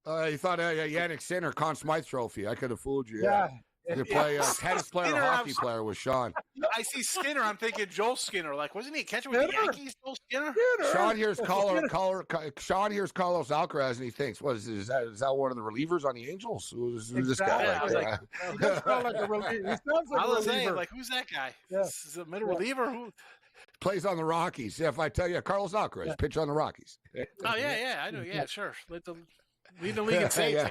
You thought Yannick Sinner, Conn Smythe Trophy. I could have fooled you. Yeah. You play tennis player or hockey player with Sean. I see Skinner. I'm thinking Joel Skinner. Like, wasn't he a catcher with the Yankees? Joel Skinner. Sean hears Sean hears Carlos Alcaraz and he thinks, "What is that? One of the relievers on the Angels? Who's this guy?" He sounds like a reliever. I was saying, like, who's that guy? Yeah. This is a middle reliever who plays on the Rockies. If I tell you, Carlos Alcaraz pitch on the Rockies. Oh yeah, I know. Yeah, sure. Lead the league in saves.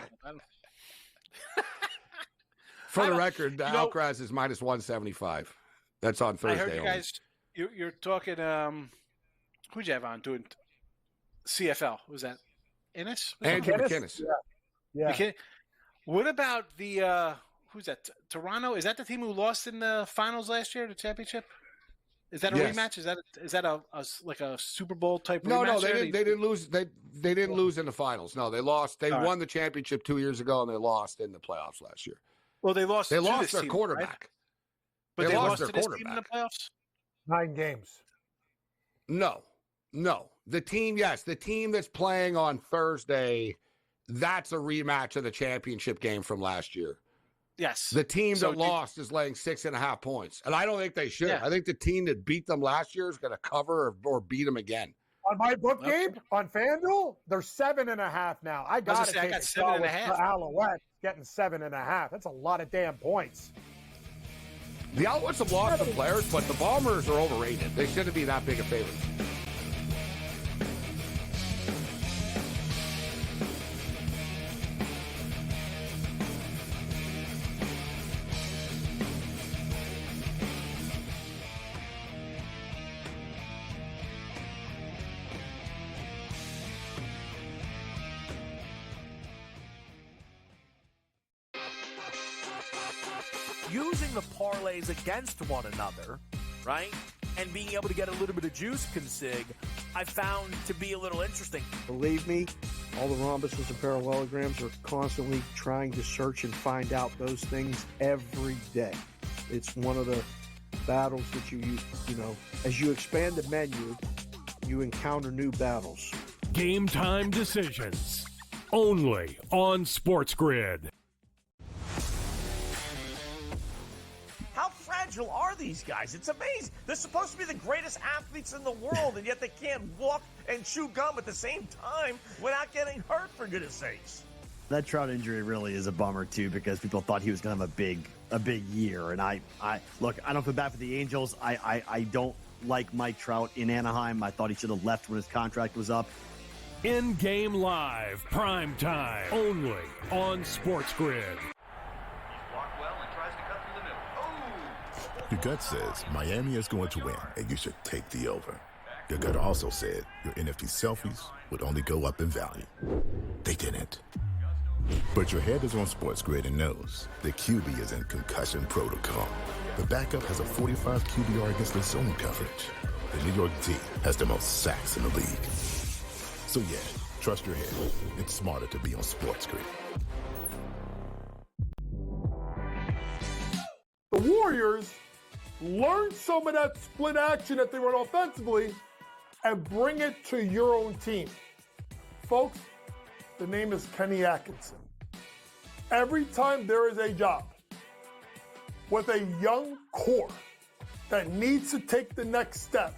For the record, Alcaraz is minus 175. That's on Thursday. I heard you guys. You're talking. Who'd you have on doing CFL? Was that Ennis? Andrew McInnes. Yeah. McInnes. What about the who's that? Toronto? Is that the team who lost in the finals last year, the championship? Is that a rematch? Is that a like a Super Bowl type rematch? No, they didn't lose. They didn't lose in the finals. No, they lost. They won the championship 2 years ago, and they lost in the playoffs last year. Well, they lost. They lost their team, quarterback. Right? But they lost their quarterback in the playoffs. 9 games. No. The team that's playing on Thursday, that's a rematch of the championship game from last year. Yes. The team that lost is laying 6.5 points, and I don't think they should. Yeah. I think the team that beat them last year is going to cover or beat them again. On my book game on FanDuel, they're 7.5 now. I got 7.5. Alouette getting 7.5. That's a lot of damn points. The Alouettes have lost some players, but the Bombers are overrated. They shouldn't be that big a favorite. Using the parlays against one another, right? And being able to get a little bit of juice consig, I found to be a little interesting. Believe me, all the rhombuses and parallelograms are constantly trying to search and find out those things every day. It's one of the battles that you know, as you expand the menu, you encounter new battles. Game time decisions. Only on SportsGrid. How fragile are these guys? It's amazing. They're supposed to be the greatest athletes in the world, and yet they can't walk and chew gum at the same time without getting hurt, for goodness sakes. That Trout injury really is a bummer, too, because people thought he was going to have a big year. And I don't feel bad for the Angels. I don't like Mike Trout in Anaheim. I thought he should have left when his contract was up. In-game live, prime time, only on SportsGrid. Your gut says Miami is going to win, and you should take the over. Your gut also said your NFT selfies would only go up in value. They didn't. But your head is on SportsGrid and knows the QB is in concussion protocol. The backup has a 45 QBR against the zone coverage. The New York D has the most sacks in the league. So yeah, trust your head. It's smarter to be on SportsGrid. The Warriors learn some of that split action that they run offensively and bring it to your own team. Folks, the name is Kenny Atkinson. Every time there is a job with a young core that needs to take the next step,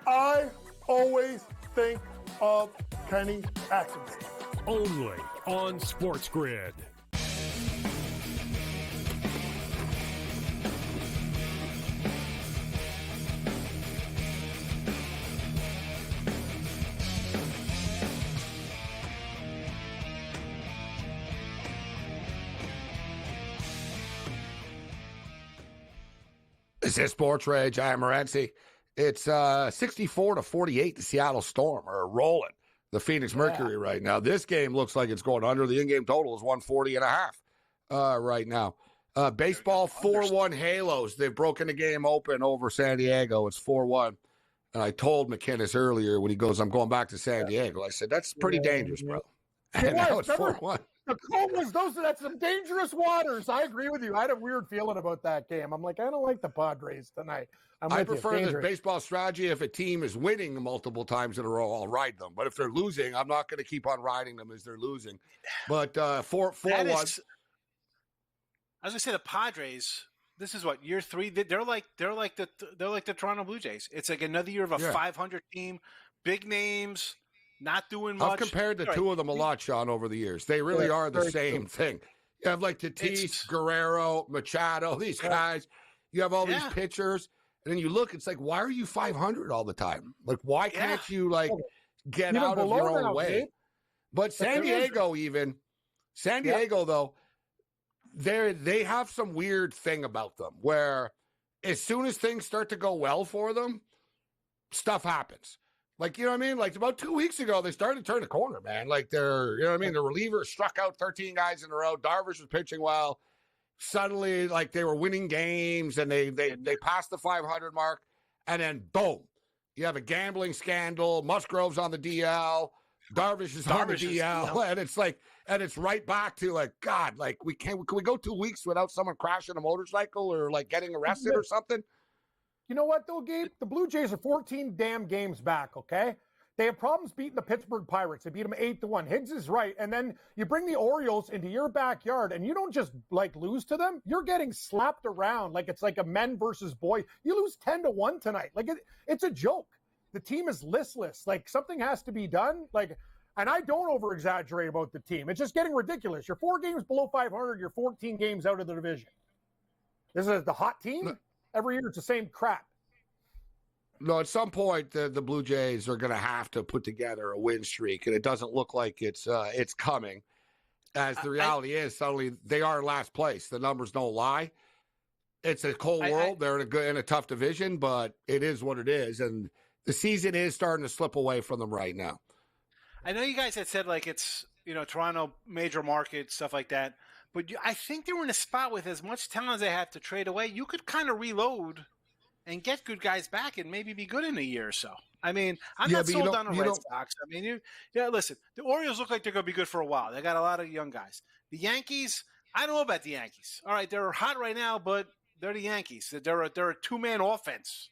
I always think of Kenny Atkinson. Only on SportsGrid. This is Sports Rage. I am Morency. It's 64-48. The Seattle Storm are rolling the Phoenix Mercury right now. This game looks like it's going under. The in-game total is 140.5 right now. Baseball 4-1 Halos. They've broken the game open over San Diego. It's 4-1. And I told McKinnis earlier when he goes, I'm going back to San Diego. I said, that's pretty dangerous, bro. And now it's 4-1. The call was that's some dangerous waters. I agree with you. I had a weird feeling about that game. I'm like, I don't like the Padres tonight. I prefer this baseball strategy. If a team is winning multiple times in a row, I'll ride them. But if they're losing, I'm not going to keep on riding them as they're losing. But 4-1. I was going to say the Padres. This is what, year 3. They're like the Toronto Blue Jays. It's like another year of a 500 team, big names. Not doing much. I've compared the two of them a lot, Sean, over the years. They really are the same thing. You have like Tatis, Guerrero, Machado, these guys. You have all these pitchers. And then you look, it's like, why are you 500 all the time? Like, why can't you, like, get out of your own way? But San Diego, though, they have some weird thing about them where as soon as things start to go well for them, stuff happens. Like, you know what I mean? Like, about 2 weeks ago, they started to turn the corner, man. Like, you know what I mean? The relievers struck out 13 guys in a row. Darvish was pitching well. Suddenly, like, they were winning games, and they passed the 500 mark. And then, boom, you have a gambling scandal. Musgrove's on the DL. Darvish is on the DL. And it's like, and it's right back to, like, God, like, can we go 2 weeks without someone crashing a motorcycle or, like, getting arrested or something? You know what, though, Gabe? The Blue Jays are 14 damn games back, okay? They have problems beating the Pittsburgh Pirates. They beat them 8-1. Higgs is right. And then you bring the Orioles into your backyard, and you don't just, like, lose to them. You're getting slapped around like it's like a men versus boys. You lose 10-1 tonight. Like, it's a joke. The team is listless. Like, something has to be done. Like, and I don't over-exaggerate about the team. It's just getting ridiculous. You're 4 games below 500. You're 14 games out of the division. This is the hot team. Every year it's the same crap. No, at some point the Blue Jays are going to have to put together a win streak, and it doesn't look like it's coming. As the reality is, suddenly they are in last place. The numbers don't lie. It's a cold world. They're in a tough division, but it is what it is, and the season is starting to slip away from them right now. I know you guys had said, like, it's, you know, Toronto, major market, stuff like that. But I think they were in a spot with as much talent as they have to trade away. You could kind of reload and get good guys back and maybe be good in a year or so. I mean, I'm not sold on the Red Sox. I mean, listen, the Orioles look like they're going to be good for a while. They got a lot of young guys. The Yankees, I don't know about the Yankees. All right, they're hot right now, but they're the Yankees. They're a two-man offense.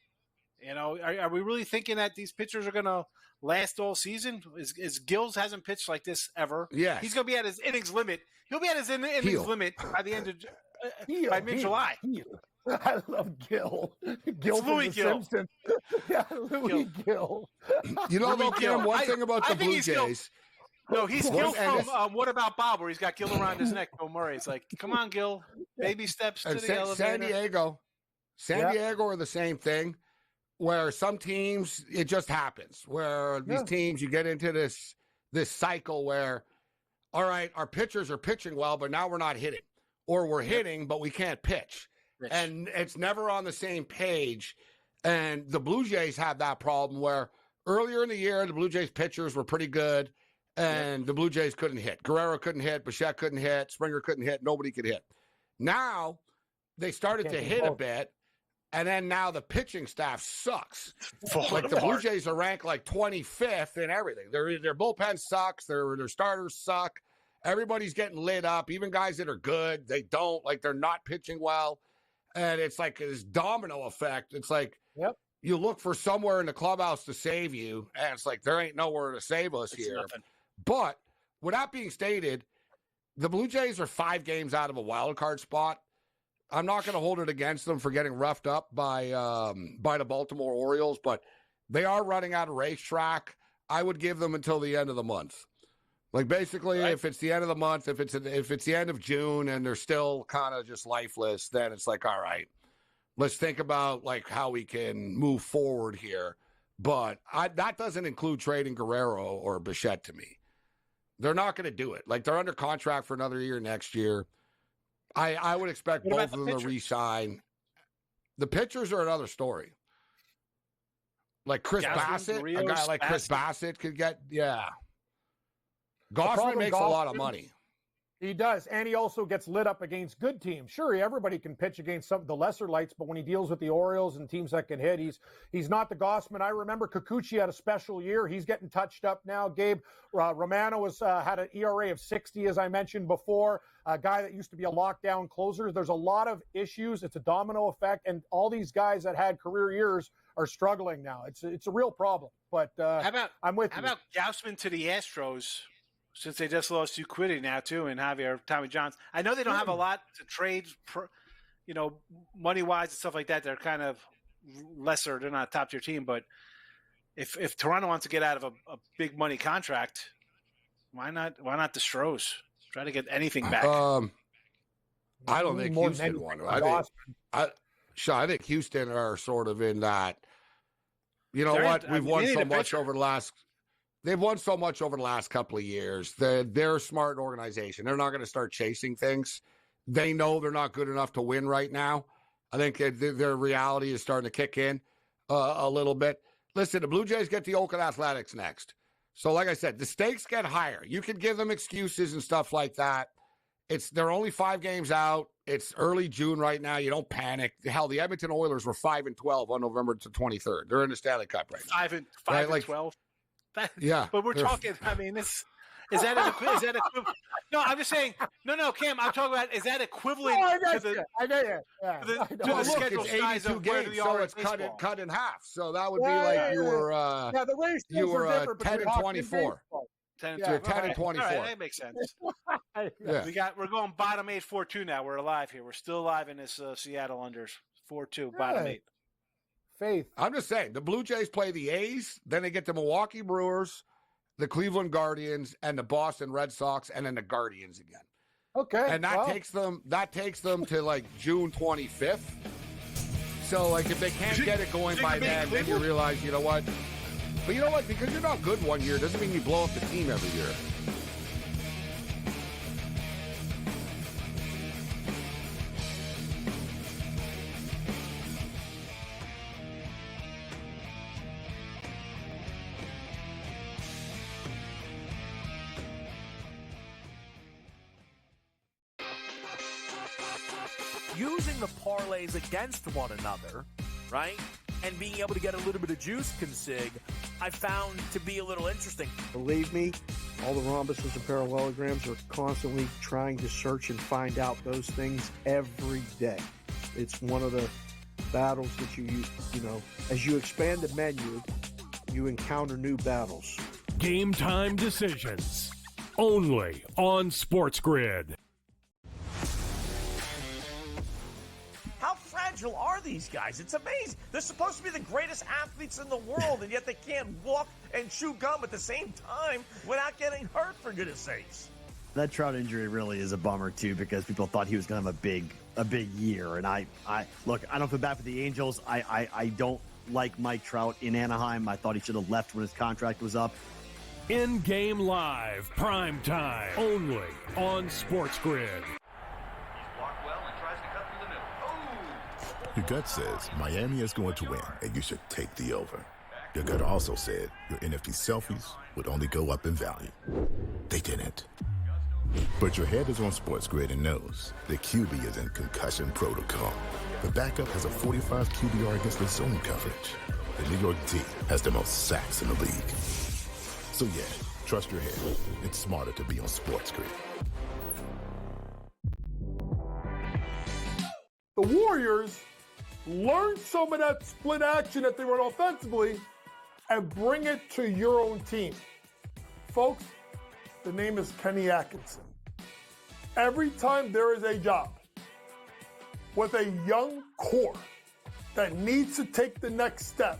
You know, are we really thinking that these pitchers are going to last all season? Is Gills hasn't pitched like this ever. Yeah, he's going to be at his innings limit. He'll be at his innings limit by the end of by mid-July. I love Gil. Gil from The Simpsons. Yeah, Louis Gil. You know, though, Kim, one thing about the Blue Jays. No, he's Gil from What About Bob, where he's got Gil around his neck. Bill Murray. It's like, come on, Gil. Baby steps to the elevator. San Diego are the same thing. Where some teams, it just happens. Where these teams, you get into this cycle where, all right, our pitchers are pitching well, but now we're not hitting. Or we're hitting, but we can't pitch. And it's never on the same page. And the Blue Jays have that problem where earlier in the year, the Blue Jays pitchers were pretty good, and the Blue Jays couldn't hit. Guerrero couldn't hit. Bichette couldn't hit. Springer couldn't hit. Nobody could hit. Now, they started to hit a bit. And then now the pitching staff sucks. Like the Blue Jays are ranked like 25th in everything. Their bullpen sucks. Their starters suck. Everybody's getting lit up. Even guys that are good, they don't. Like, they're not pitching well. And it's like this domino effect. It's like you look for somewhere in the clubhouse to save you, and it's like there ain't nowhere to save us here. Nothing. But with that being stated, the Blue Jays are 5 games out of a wild card spot. I'm not going to hold it against them for getting roughed up by the Baltimore Orioles, but they are running out of racetrack. I would give them until the end of the month. Like, basically, if it's the end of the month, if it's the end of June and they're still kind of just lifeless, then it's like, all right, let's think about, like, how we can move forward here. But that doesn't include trading Guerrero or Bichette to me. They're not going to do it. Like, they're under contract for another year next year. I would expect both of them to re-sign. The pitchers are another story. Like Chris Bassett, a guy like Chris Bassett could get, Gausman makes a lot of money. He does, and he also gets lit up against good teams. Sure, everybody can pitch against some of the lesser lights, but when he deals with the Orioles and teams that can hit, he's not the Gausman. I remember Kikuchi had a special year. He's getting touched up now. Gabe Romano had an ERA of 60, as I mentioned before, a guy that used to be a lockdown closer. There's a lot of issues. It's a domino effect, and all these guys that had career years are struggling now. It's a real problem. But I'm with you. How about Gausman to the Astros? Since they just lost Uquity now, too, and Tommy Johns. I know they don't have a lot to trade, money-wise and stuff like that. They're kind of lesser. They're not a top-tier team. But if Toronto wants to get out of a big money contract, why not the Stros? Try to get anything back. I don't think Houston won. I think Houston are sort of in that, we've won so much over the last – they've won so much over the last couple of years. They're a smart organization. They're not going to start chasing things. They know they're not good enough to win right now. I think their reality is starting to kick in a little bit. Listen, the Blue Jays get the Oakland Athletics next. So like I said, the stakes get higher. You can give them excuses and stuff like that. They're only 5 games out. It's early June right now. You don't panic. Hell, the Edmonton Oilers were 5-12 on November 23rd. They're in the Stanley Cup right now. 5-12. Yeah, but we're talking. I mean, is that equivalent? No, I'm just saying. No, Cam. I'm talking about. Is that equivalent to the schedule size of games? So it's cut in half. So that would be you were you were 10 and 24. 10 and 24. All right, that makes sense. We're going bottom 8, 4-2 now. We're alive here. We're still alive in this Seattle unders 4-2 bottom 8. Faith. I'm just saying, the Blue Jays play the A's, then they get the Milwaukee Brewers, the Cleveland Guardians, and the Boston Red Sox, and then the Guardians again. Okay. And that takes them to like June 25th. So like if they can't get it going by then you realize, you know what? But you know what? Because you're not good one year doesn't mean you blow up the team every year. Using the parlays against one another, right? And being able to get a little bit of juice consig, I found to be a little interesting. Believe me, all the rhombuses and parallelograms are constantly trying to search and find out those things every day. It's one of the battles that you as you expand the menu, you encounter new battles. Game time decisions. Only on SportsGrid. How fragile are these guys? It's amazing. They're supposed to be the greatest athletes in the world, and yet they can't walk and chew gum at the same time without getting hurt, for goodness sakes. That Trout injury really is a bummer, too, because people thought he was going to have a big year. And I look, I don't feel bad for the Angels. I don't like Mike Trout in Anaheim. I thought he should have left when his contract was up. In-game live, prime time, only on SportsGrid. Your gut says Miami is going to win, and you should take the over. Your gut also said your NFT selfies would only go up in value. They didn't. But your head is on SportsGrid and knows the QB is in concussion protocol. The backup has a 45 QBR against the zone coverage. The New York D has the most sacks in the league. So yeah, trust your head. It's smarter to be on SportsGrid. The Warriors learn some of that split action that they run offensively and bring it to your own team. Folks, the name is Kenny Atkinson. Every time there is a job with a young core that needs to take the next step,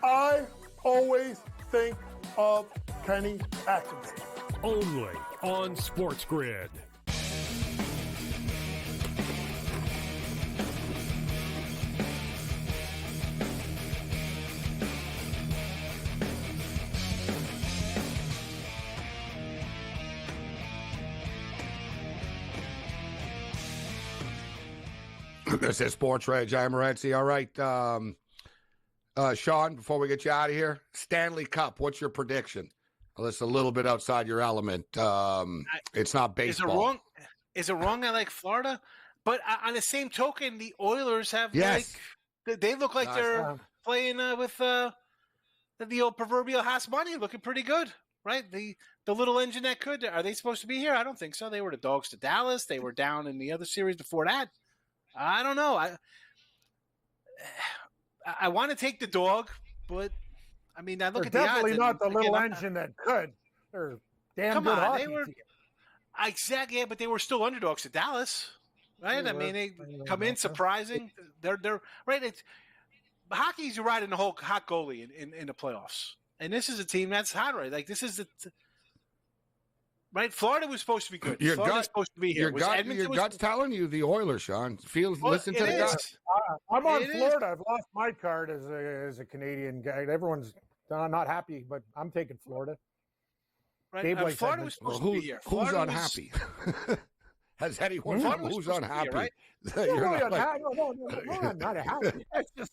I always think of Kenny Atkinson. Only on SportsGrid. This is SportsRage. I'm Morency. All right, Sean, before we get you out of here, Stanley Cup, what's your prediction? Well, it's a little bit outside your element. It's not baseball. Is it wrong I like Florida? But on the same token, the Oilers have yes. They look like they're playing with the old proverbial Haas money, looking pretty good, right? The little engine that could. Are they supposed to be here? I don't think so. They were the dogs to Dallas. They were down in the other series before that. I don't know. I want to take the dog, but I mean, I look at the odds. Definitely not the little engine that could. They're damn good hockey team. Exactly, yeah, but they were still underdogs to Dallas, right? I mean, they come in surprising. They're right. It's hockey's you're riding the whole hot goalie in the playoffs, and this is a team that's hot, right? Like this is the right. Florida was supposed to be good. Florida's supposed to be here. Your gut's telling you the Oilers, Sean. Listen to the gut. I'm on Florida. I've lost my card as a Canadian guy. Everyone's not happy, but I'm taking Florida. Right. Florida was supposed to be here. Who's unhappy? Has anyone? Who's unhappy? Here, right? No, I'm not happy. It's just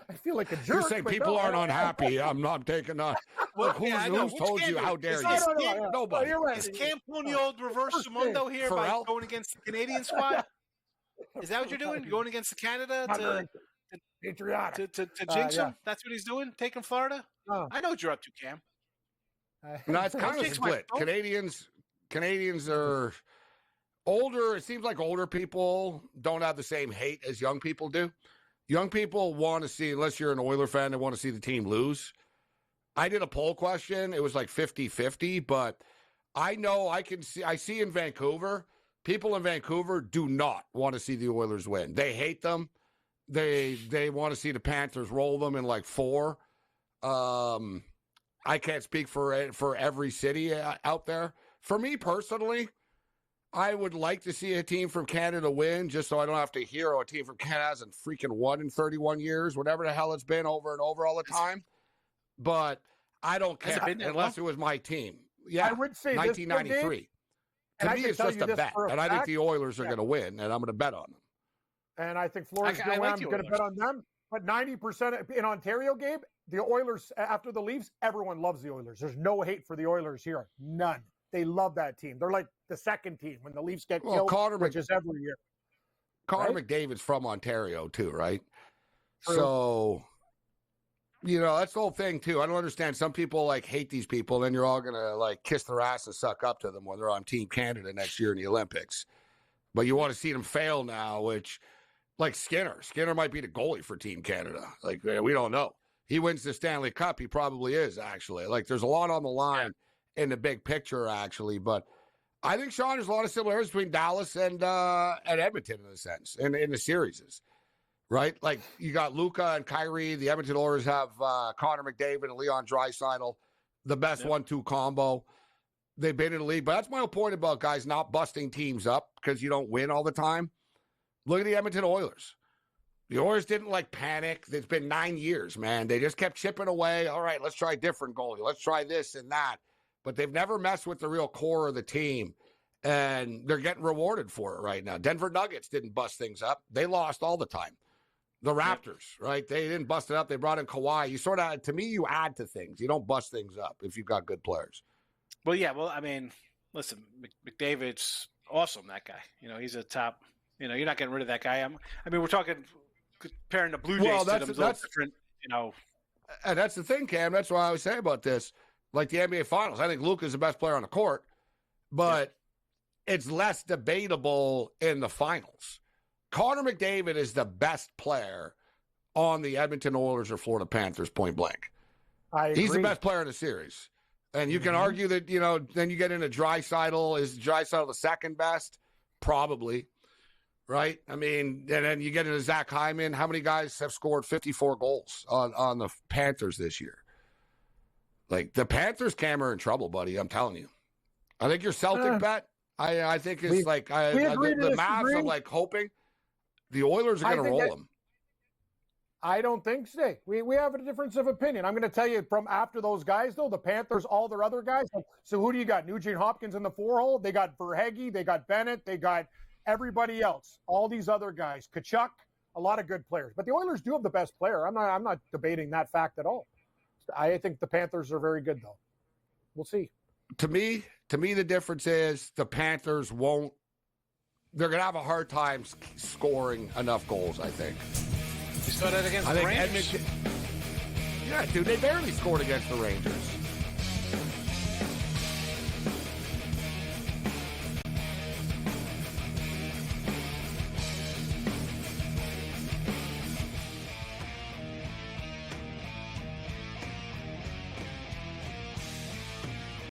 I feel like a jerk. You're saying people aren't unhappy. I'm not taking on. Who's told you? How dare you? Nobody. Is Cam pulling the old reverse Mundo here by going against the Canadian squad? Is that what you're doing? Going against the Canada to jinx him? That's what he's doing. Taking Florida. I know what you're up to, Cam. No, it's kind of split. Canadians are older. It seems like older people don't have the same hate as young people do. Young people want to see, unless you're an Oiler fan, they want to see the team lose. I did a poll question. It was like 50-50, but I know I see in Vancouver, people in Vancouver do not want to see the Oilers win. They hate them. They want to see the Panthers roll them in like 4. I can't speak for every city out there. For me personally, I would like to see a team from Canada win just so I don't have to hear a team from Canada hasn't freaking won in 31 years, whatever the hell it's been over and over all the time. But I don't care unless it was my team. Yeah, I would say 1993. To me, it's just a bet. And I think the Oilers are going to win, and I'm going to bet on them. And I think Florida's going to win. I'm going to bet on them. But 90% in Ontario, Gabe, the Oilers, after the Leafs, everyone loves the Oilers. There's no hate for the Oilers here. None. They love that team. They're like the second team when the Leafs get killed, which is every year. Connor McDavid's from Ontario, too, right? True. So, that's the whole thing, too. I don't understand. Some people, hate these people, then you're all going to, kiss their ass and suck up to them when they're on Team Canada next year in the Olympics. But you want to see them fail now, which, Skinner. Skinner might be the goalie for Team Canada. We don't know. He wins the Stanley Cup. He probably is, actually. There's a lot on the line in the big picture, actually. But I think, Sean, there's a lot of similarities between Dallas and Edmonton in a sense, in the series, right? You got Luka and Kyrie. The Edmonton Oilers have Connor McDavid and Leon Draisaitl, the best 1-2 combo. They've been in the league. But that's my whole point about guys not busting teams up because you don't win all the time. Look at the Edmonton Oilers. The Oilers didn't panic. It's been 9 years, man. They just kept chipping away. All right, let's try a different goalie. Let's try this and that. But they've never messed with the real core of the team. And they're getting rewarded for it right now. Denver Nuggets didn't bust things up. They lost all the time. The Raptors, right? They didn't bust it up. They brought in Kawhi. You sort of, to me, you add to things. You don't bust things up if you've got good players. Well, yeah. Well, I mean, listen, McDavid's awesome, that guy. He's a top, you're not getting rid of that guy. We're talking comparing the Blue Jays to them. That's different, And that's the thing, Cam. That's what I always say about this. Like the NBA Finals, I think Luka's the best player on the court, but it's less debatable in the finals. Connor McDavid is the best player on the Edmonton Oilers or Florida Panthers, point blank. He's the best player in the series. And you can argue that, then you get into Draisaitl. Is Draisaitl the second best? Probably. Right? I mean, and then you get into Zach Hyman. How many guys have scored 54 goals on the Panthers this year? The Panthers, Cam, are in trouble, buddy. I'm telling you. I think your Celtic bet, I think it's the Mavs are hoping the Oilers are going to roll them. I don't think so. We have a difference of opinion. I'm going to tell you from after those guys, though, the Panthers, all their other guys. So who do you got? Nugent Hopkins in the 4-hole. They got Verhage. They got Bennett. They got everybody else. All these other guys. Kachuk. a lot of good players. But the Oilers do have the best player. I'm not debating that fact at all. I think the Panthers are very good, though. We'll see. To me, the difference is the Panthers won't. They're going to have a hard time scoring enough goals, I think. You saw that against the Rangers? Yeah, dude, they barely scored against the Rangers.